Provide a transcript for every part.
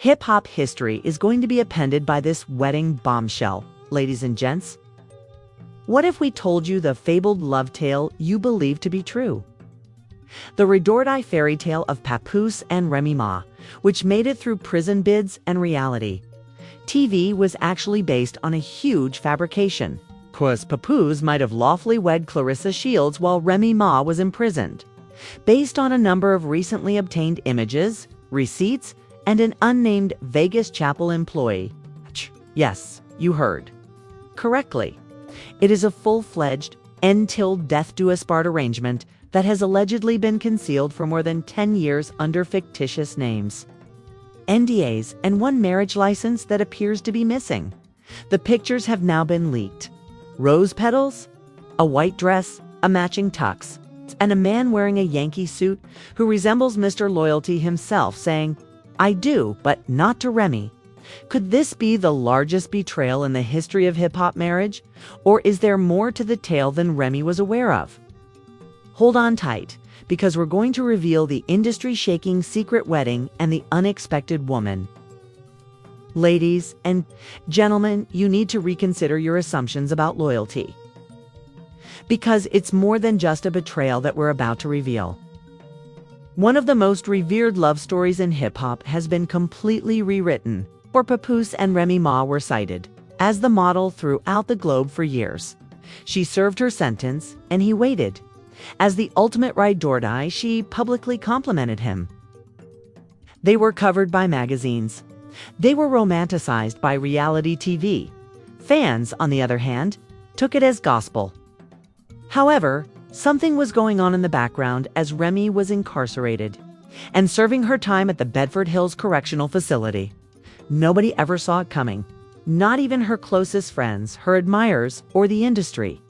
Hip-hop history is going to be appended by this wedding bombshell, ladies and gents. What if we told you the fabled love tale you believe to be true? The Redordi fairy tale of Papoose and Remy, which made it through prison bids and reality TV, was actually based on a huge fabrication. Cause Papoose might have lawfully wed Claressa Shields while Remy was imprisoned, based on a number of recently obtained images, receipts, and an unnamed Vegas chapel employee. Yes, you heard correctly. It is a full-fledged, end-till-death-do-us-part arrangement that has allegedly been concealed for more than 10 years under fictitious names, NDAs, and one marriage license that appears to be missing. The pictures have now been leaked. Rose petals, a white dress, a matching tux, and a man wearing a Yankee suit who resembles Mr. Loyalty himself saying, "I do, but not to Remy." Could this be the largest betrayal in the history of hip-hop marriage? Or is there more to the tale than Remy was aware of? Hold on tight, because we're going to reveal the industry-shaking secret wedding and the unexpected woman. Ladies and gentlemen, you need to reconsider your assumptions about loyalty, because it's more than just a betrayal that we're about to reveal. One of the most revered love stories in hip-hop has been completely rewritten, for Papoose and Remy were cited as the model throughout the globe for years. She served her sentence, and he waited. As the ultimate Redordi, she publicly complimented him. They were covered by magazines. They were romanticized by reality TV. Fans, on the other hand, took it as gospel. However, something was going on in the background as Remy was incarcerated and serving her time at the Bedford Hills Correctional Facility. Nobody ever saw it coming, not even her closest friends, her admirers, or the industry.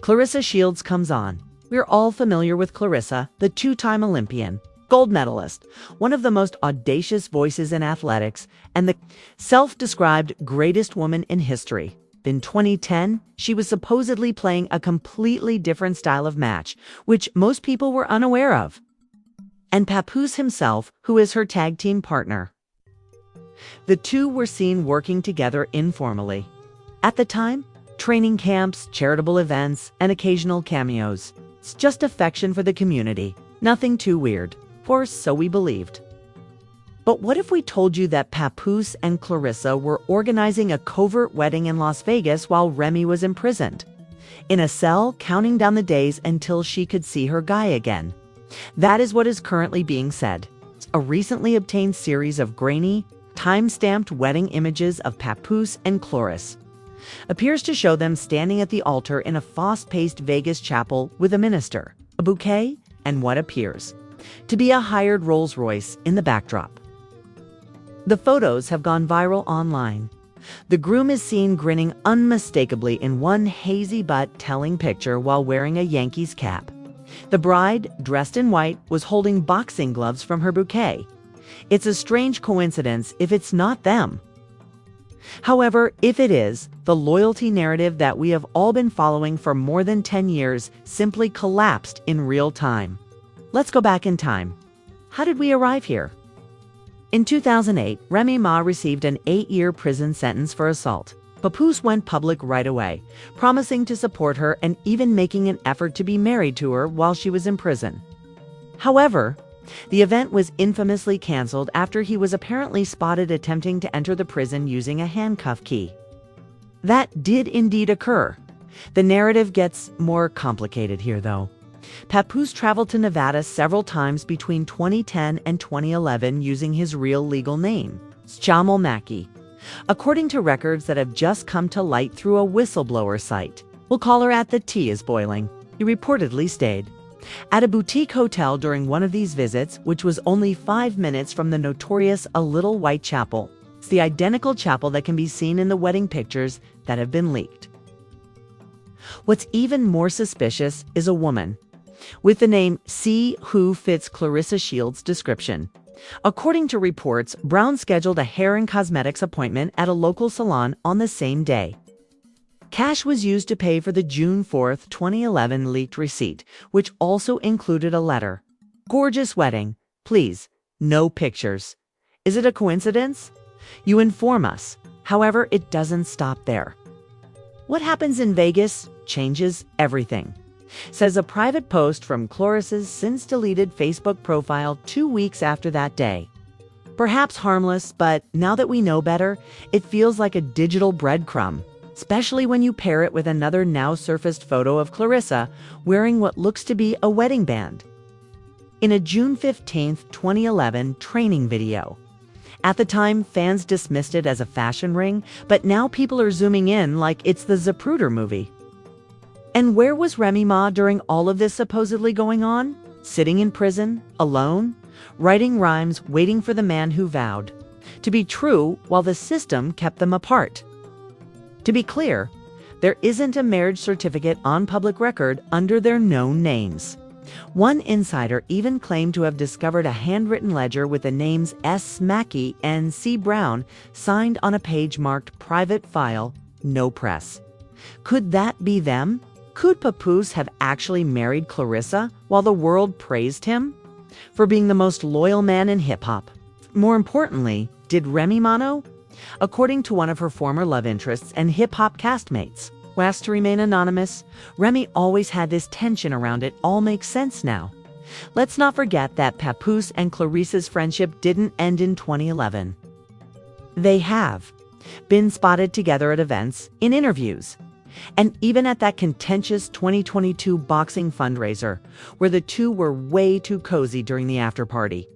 Claressa Shields comes on. We're all familiar with Claressa, the two-time Olympian, gold medalist, one of the most audacious voices in athletics, and the self-described greatest woman in history. In 2010, she was supposedly playing a completely different style of match, which most people were unaware of. And Papoose himself, who is her tag team partner. The two were seen working together informally. At the time, training camps, charitable events, and occasional cameos. It's just affection for the community. Nothing too weird, or so we believed. But what if we told you that Papoose and Claressa were organizing a covert wedding in Las Vegas while Remy was imprisoned, in a cell, counting down the days until she could see her guy again? That is what is currently being said. A recently obtained series of grainy, time-stamped wedding images of Papoose and Claressa appears to show them standing at the altar in a fast-paced Vegas chapel with a minister, a bouquet, and what appears to be a hired Rolls-Royce in the backdrop. The photos have gone viral online. The groom is seen grinning unmistakably in one hazy but telling picture while wearing a Yankees cap. The bride, dressed in white, was holding boxing gloves from her bouquet. It's a strange coincidence if it's not them. However, if it is, the loyalty narrative that we have all been following for more than 10 years simply collapsed in real time. Let's go back in time. How did we arrive here? In 2008, Remy received an 8-year prison sentence for assault. Papoose went public right away, promising to support her and even making an effort to be married to her while she was in prison. However, the event was infamously canceled after he was apparently spotted attempting to enter the prison using a handcuff key. That did indeed occur. The narrative gets more complicated here, though. Papoose traveled to Nevada several times between 2010 and 2011 using his real legal name, Jamal Mackey. According to records that have just come to light through a whistleblower site, we'll call her at the tea is boiling, he reportedly stayed at a boutique hotel during one of these visits, which was only 5 minutes from the notorious A Little White Chapel. It's the identical chapel that can be seen in the wedding pictures that have been leaked. What's even more suspicious is a woman with the name C who fits Claressa Shields' description. According to reports, Brown scheduled a hair and cosmetics appointment at a local salon on the same day. Cash was used to pay for the June 4, 2011 leaked receipt, which also included a letter. Gorgeous wedding. Please, no pictures. Is it a coincidence? You inform us. However, it doesn't stop there. What happens in Vegas changes everything, says a private post from Claressa's since-deleted Facebook profile 2 weeks after that day. Perhaps harmless, but now that we know better, it feels like a digital breadcrumb, especially when you pair it with another now-surfaced photo of Claressa wearing what looks to be a wedding band. In a June 15, 2011 training video. At the time, fans dismissed it as a fashion ring, but now people are zooming in like it's the Zapruder movie. And where was Remy Ma during all of this supposedly going on? Sitting in prison, alone, writing rhymes, waiting for the man who vowed to be true while the system kept them apart. To be clear, there isn't a marriage certificate on public record under their known names. One insider even claimed to have discovered a handwritten ledger with the names S. Mackey and C. Brown signed on a page marked Private File, No Press. Could that be them? Could Papoose have actually married Claressa while the world praised him for being the most loyal man in hip-hop? More importantly, did Remy Ma know? According to one of her former love interests and hip-hop castmates, who asked to remain anonymous, Remy always had this tension around it all makes sense now. Let's not forget that Papoose and Claressa's friendship didn't end in 2011. They have been spotted together at events, in interviews, and even at that contentious 2022 boxing fundraiser, where the two were way too cozy during the after-party.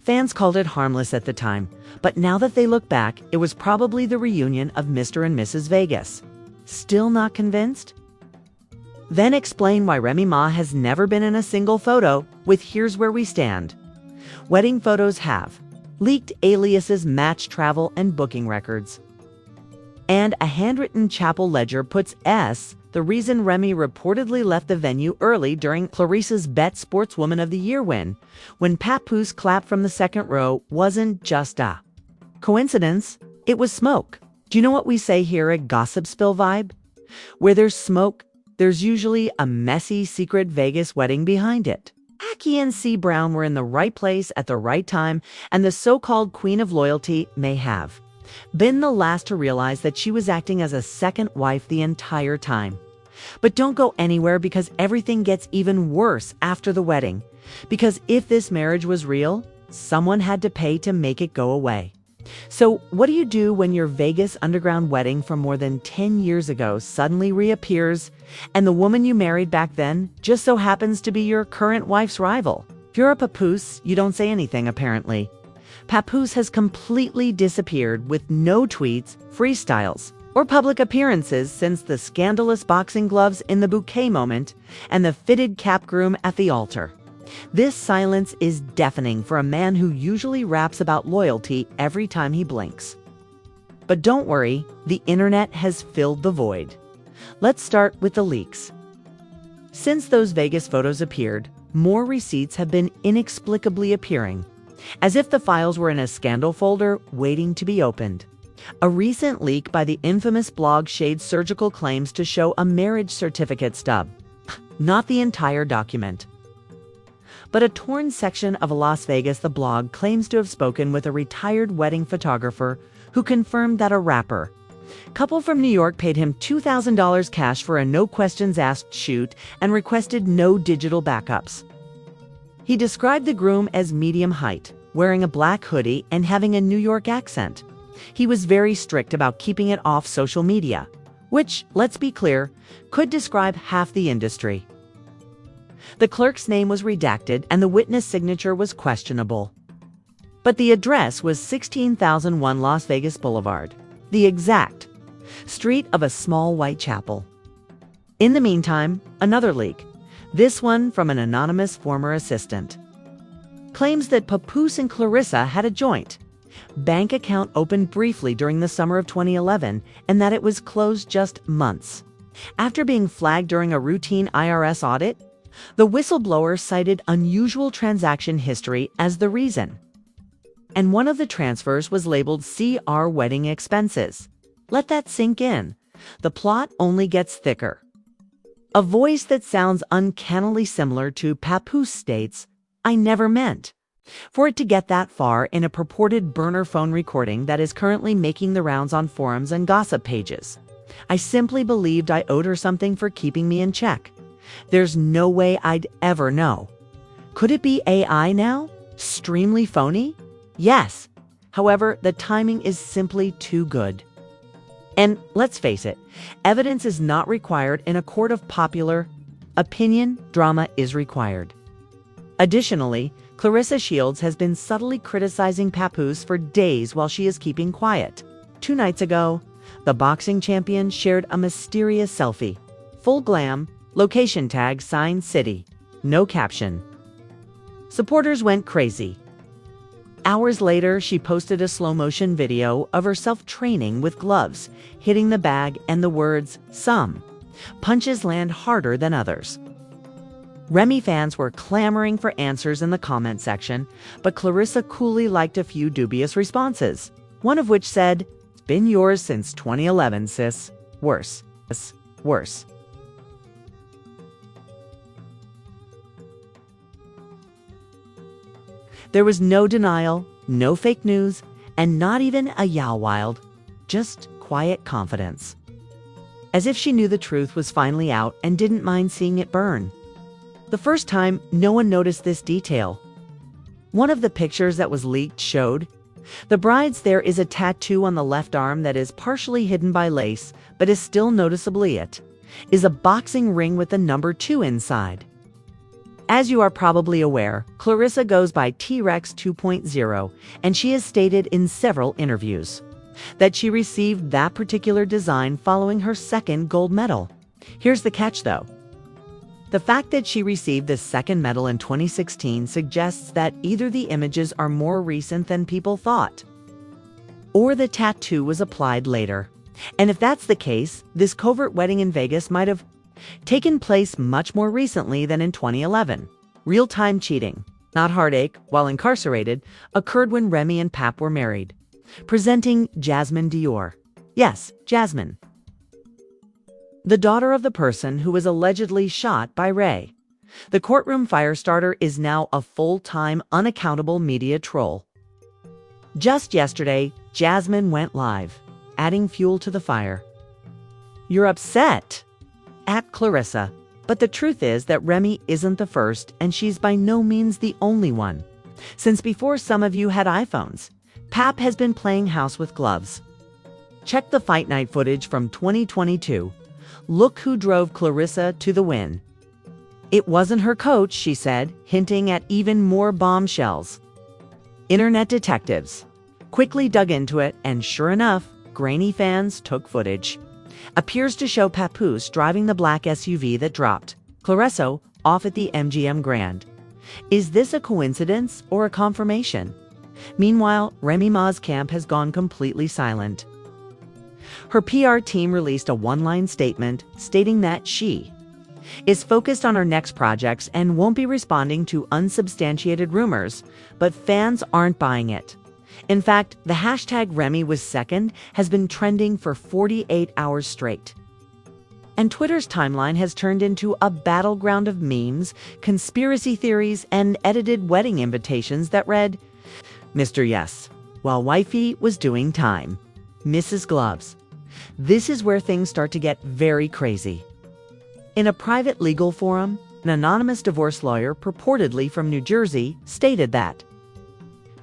Fans called it harmless at the time, but now that they look back, it was probably the reunion of Mr. and Mrs. Vegas. Still not convinced? Then explain why Remy Ma has never been in a single photo with Here's Where We Stand. Wedding photos have leaked aliases match travel and booking records. And a handwritten chapel ledger puts S, the reason Remy reportedly left the venue early during Claressa's Bet Sportswoman of the Year win, when Papoose clapped from the second row, wasn't just a coincidence, it was smoke. Do you know what we say here at Gossip Spill Vibe? Where there's smoke, there's usually a messy secret Vegas wedding behind it. Aki and C. Brown were in the right place at the right time, and the so-called Queen of Loyalty may have been the last to realize that she was acting as a second wife the entire time. But don't go anywhere, because everything gets even worse after the wedding. Because if this marriage was real, someone had to pay to make it go away. So what do you do when your Vegas underground wedding from more than 10 years ago suddenly reappears, and the woman you married back then just so happens to be your current wife's rival? If you're a Papoose, you don't say anything, apparently. Papoose has completely disappeared, with no tweets, freestyles, or public appearances since the scandalous boxing gloves in the bouquet moment and the fitted cap groom at the altar. This silence is deafening for a man who usually raps about loyalty every time he blinks. But don't worry, the internet has filled the void. Let's start with the leaks. Since those Vegas photos appeared, more receipts have been inexplicably appearing, as if the files were in a scandal folder waiting to be opened. A recent leak by the infamous blog Shade Surgical claims to show a marriage certificate stub, not the entire document, but a torn section of Las Vegas. The blog claims to have spoken with a retired wedding photographer who confirmed that a rapper couple from New York paid him $2,000 cash for a no-questions-asked shoot and requested no digital backups. He described the groom as medium height, wearing a black hoodie and having a New York accent. He was very strict about keeping it off social media, which, let's be clear, could describe half the industry. The clerk's name was redacted and the witness signature was questionable. But the address was 16,001 Las Vegas Boulevard, the exact street of a small white chapel. In the meantime, another leak, this one from an anonymous former assistant, claims that Papoose and Claressa had a joint bank account opened briefly during the summer of 2011 and that it was closed just months after being flagged during a routine IRS audit. The whistleblower cited unusual transaction history as the reason, and one of the transfers was labeled CR Wedding Expenses. Let that sink in. The plot only gets thicker. A voice that sounds uncannily similar to Papoose states, "I never meant For it to get that far in a purported burner phone recording that is currently making the rounds on forums and gossip pages. I simply believed I owed her something for keeping me in check. There's no way I'd ever know. Could it be AI now? Extremely phony? Yes. However, the timing is simply too good. And let's face it, evidence is not required in a court of popular opinion. Drama is required. Additionally, Claressa Shields has been subtly criticizing Papoose for days while she is keeping quiet. 2 nights ago, the boxing champion shared a mysterious selfie. Full glam, location tag signed city, no caption. Supporters went crazy. Hours later, she posted a slow-motion video of herself training with gloves, hitting the bag, and the words, "Some punches land harder than others." Remy fans were clamoring for answers in the comment section, but Claressa coolly liked a few dubious responses, one of which said, "It's been yours since 2011, sis. Worse. Worse." There was no denial, no fake news, and not even a yow wild, just quiet confidence. As if she knew the truth was finally out and didn't mind seeing it burn. The first time, no one noticed this detail. One of the pictures that was leaked showed the bride's there is a tattoo on the left arm that is partially hidden by lace, but is still noticeably is a boxing ring with the number 2 inside. As you are probably aware, Claressa goes by T-Rex 2.0, and she has stated in several interviews that she received that particular design following her 2nd gold medal. Here's the catch, though. The fact that she received the 2nd medal in 2016 suggests that either the images are more recent than people thought, or the tattoo was applied later. And if that's the case, this covert wedding in Vegas might have taken place much more recently than in 2011. Real-time cheating, not heartache, while incarcerated, occurred when Remy and Pap were married. Presenting Jasmine Dior. Yes, Jasmine. The daughter of the person who was allegedly shot by Ray. The courtroom firestarter is now a full-time, unaccountable media troll. Just yesterday, Jasmine went live, adding fuel to the fire. "You're upset," at Claressa. But the truth is that Remy isn't the first, and she's by no means the only one. Since before some of you had iPhones, Pap has been playing house with gloves. Check the fight night footage from 2022. Look who drove Claressa to the win. It wasn't her coach, she said, hinting at even more bombshells. Internet detectives quickly dug into it, and sure enough, grainy fans took footage. Appears to show Papoose driving the black SUV that dropped Claressa off at the MGM Grand. Is this a coincidence or a confirmation? Meanwhile, Remy Ma's camp has gone completely silent. Her PR team released a one-line statement stating that she is focused on her next projects and won't be responding to unsubstantiated rumors, but fans aren't buying it. In fact, the hashtag Remy was second has been trending for 48 hours straight. And Twitter's timeline has turned into a battleground of memes, conspiracy theories, and edited wedding invitations that read, "Mr. Yes, while wifey was doing time. Mrs. Gloves." This is where things start to get very crazy. In a private legal forum, an anonymous divorce lawyer, purportedly from New Jersey, stated that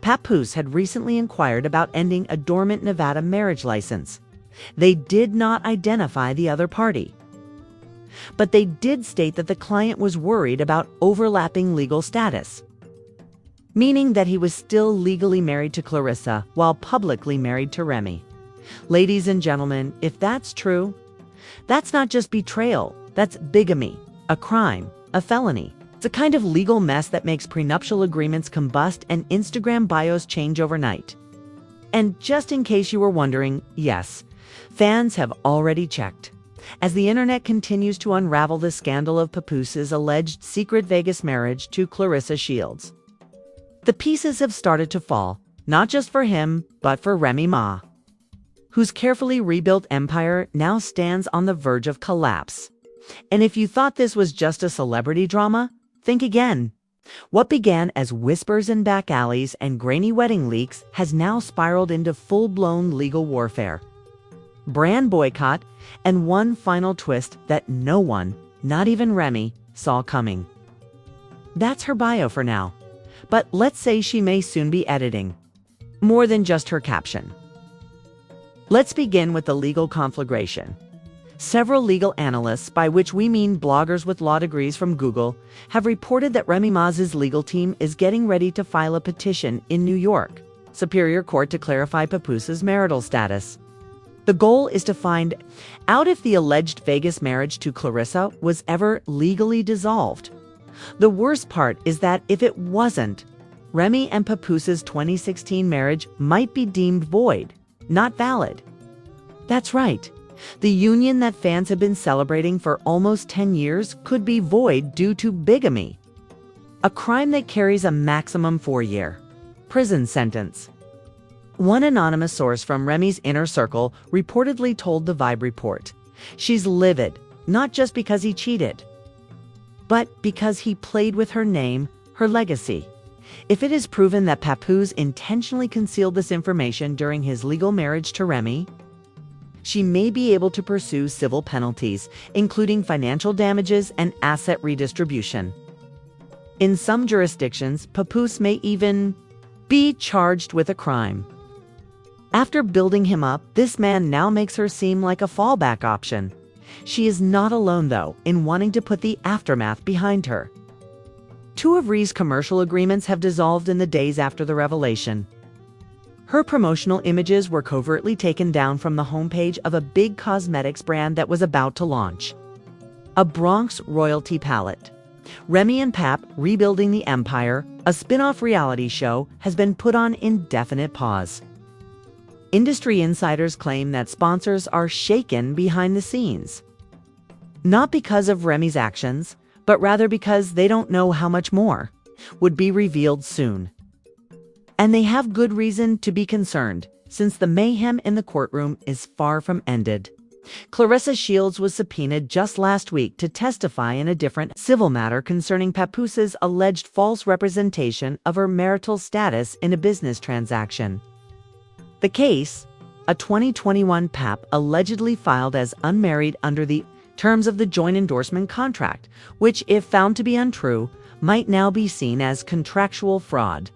Papoose had recently inquired about ending a dormant Nevada marriage license. They did not identify the other party. But they did state that the client was worried about overlapping legal status, meaning that he was still legally married to Claressa while publicly married to Remy. Ladies and gentlemen, if that's true, that's not just betrayal, that's bigamy, a crime, a felony. It's a kind of legal mess that makes prenuptial agreements combust and Instagram bios change overnight. And just in case you were wondering, yes, fans have already checked. As the internet continues to unravel the scandal of Papoose's alleged secret Vegas marriage to Claressa Shields, the pieces have started to fall, not just for him, but for Remy Ma, whose carefully rebuilt empire now stands on the verge of collapse. And if you thought this was just a celebrity drama, think again. What began as whispers in back alleys and grainy wedding leaks has now spiraled into full-blown legal warfare, brand boycott, and one final twist that no one, not even Remy, saw coming. That's her bio for now, but let's say she may soon be editing more than just her caption. Let's begin with the legal conflagration. Several legal analysts, by which we mean bloggers with law degrees from Google, have reported that Remy Ma's legal team is getting ready to file a petition in New York Superior Court to clarify Papoose's marital status. The goal is to find out if the alleged Vegas marriage to Claressa was ever legally dissolved. The worst part is that if it wasn't, Remy and Papoose's 2016 marriage might be deemed void, not valid. That's right. The union that fans have been celebrating for almost 10 years could be void due to bigamy, a crime that carries a maximum 4-year prison sentence. One anonymous source from Remy's inner circle reportedly told the Vibe Report, she's livid, not just because he cheated, but because he played with her name, her legacy. If it is proven that Papoose intentionally concealed this information during his legal marriage to Remy, she may be able to pursue civil penalties, including financial damages and asset redistribution. In some jurisdictions, Papoose may even be charged with a crime. After building him up, this man now makes her seem like a fallback option. She is not alone, though, in wanting to put the aftermath behind her. 2 of Rhee's commercial agreements have dissolved in the days after the revelation. Her promotional images were covertly taken down from the homepage of a big cosmetics brand that was about to launch a Bronx royalty palette. Remy and Pap Rebuilding the Empire, a spin-off reality show, has been put on indefinite pause. Industry insiders claim that sponsors are shaken behind the scenes, not because of Remy's actions, but rather because they don't know how much more would be revealed soon. And they have good reason to be concerned, since the mayhem in the courtroom is far from ended. Claressa Shields was subpoenaed just last week to testify in a different civil matter concerning Papoose's alleged false representation of her marital status in a business transaction. The case, a 2021 Pap allegedly filed as unmarried under the terms of the joint endorsement contract, which, if found to be untrue, might now be seen as contractual fraud.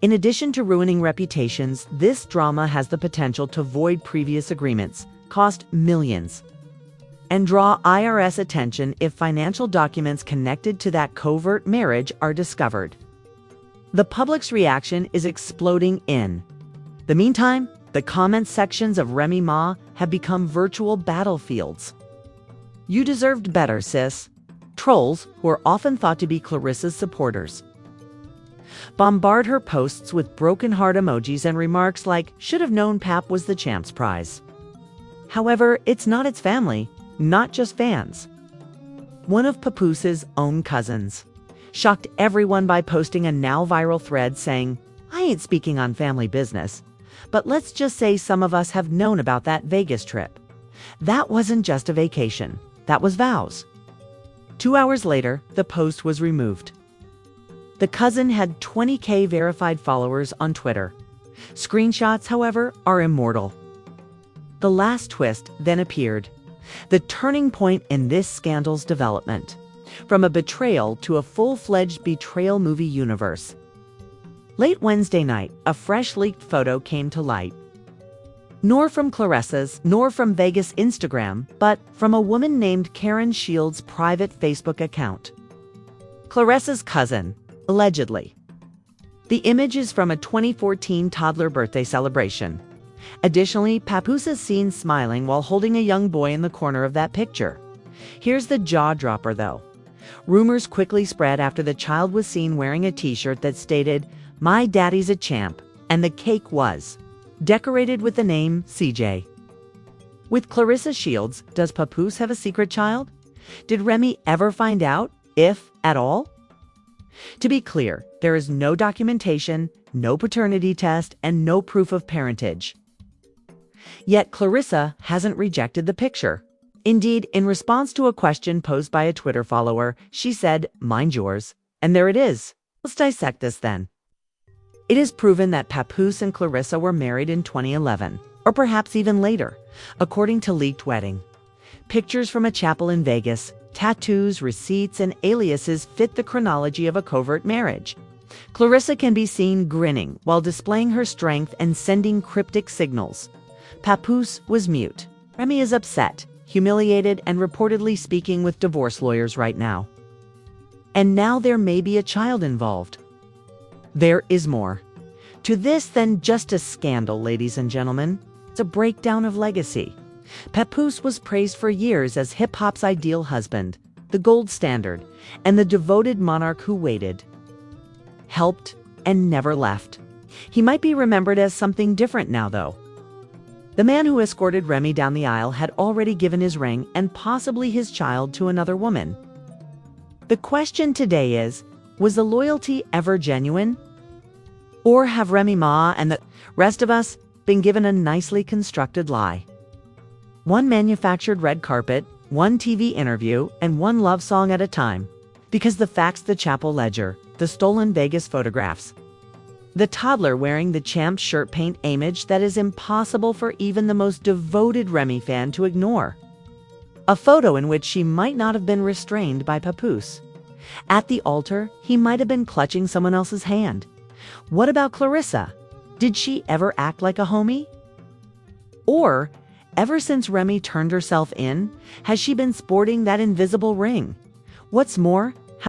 In addition to ruining reputations, this drama has the potential to void previous agreements, cost millions, and draw IRS attention if financial documents connected to that covert marriage are discovered. The public's reaction is exploding in the meantime, the comment sections of Remy Ma have become virtual battlefields. You deserved better, sis. Trolls, who are often thought to be Claressa's supporters, bombard her posts with broken heart emojis and remarks like, should have known Pap was the champ's prize. However, it's not its family, not just fans. One of Papoose's own cousins shocked everyone by posting a now viral thread saying, I ain't speaking on family business, but let's just say some of us have known about that Vegas trip. That wasn't just a vacation, that was vows. 2 hours later, the post was removed. The cousin had 20K verified followers on Twitter. Screenshots, however, are immortal. The last twist then appeared, the turning point in this scandal's development, from a betrayal to a full-fledged betrayal movie universe. Late Wednesday night, a fresh leaked photo came to light. Nor from Claressa's, nor from Vegas Instagram, but from a woman named Karen Shields' private Facebook account. Claressa's cousin, allegedly. The image is from a 2014 toddler birthday celebration. Additionally, Papoose is seen smiling while holding a young boy in the corner of that picture. Here's the jaw-dropper, though. Rumors quickly spread after the child was seen wearing a t-shirt that stated, "My daddy's a champ," and the cake was decorated with the name CJ. With Claressa Shields, does Papoose have a secret child? Did Remy ever find out, if at all? To be clear, there is no documentation, no paternity test, and no proof of parentage. Yet Claressa hasn't rejected the picture. Indeed, in response to a question posed by a Twitter follower, she said, "Mind yours." And there it is, Let's dissect this then. It is proven that Papoose and Claressa were married in 2011, or perhaps even later, according to leaked wedding. Pictures from a chapel in Vegas, tattoos, receipts, and aliases fit the chronology of a covert marriage. Claressa can be seen grinning while displaying her strength and sending cryptic signals. Papoose was mute. Remy is upset, humiliated, and reportedly speaking with divorce lawyers right now. And now there may be a child involved. There is more to this than just a scandal, ladies and gentlemen. It's a breakdown of legacy. Papoose was praised for years as hip-hop's ideal husband, the gold standard, and the devoted monarch who waited, helped, and never left. He might be remembered as something different now, though. The man who escorted Remy down the aisle had already given his ring and possibly his child to another woman. The question today is, was the loyalty ever genuine? Or have Remy Ma and the rest of us been given a nicely constructed lie? One manufactured red carpet, one TV interview, and one love song at a time. Because the facts, the chapel ledger, the stolen Vegas photographs, the toddler wearing the Champ's shirt paint image that is impossible for even the most devoted Remy fan to ignore. A photo in which she might not have been restrained by Papoose. At the altar, he might have been clutching someone else's hand. What about Claressa? Did she ever act like a homie? Or, ever since Remy turned herself in, has she been sporting that invisible ring? What's more,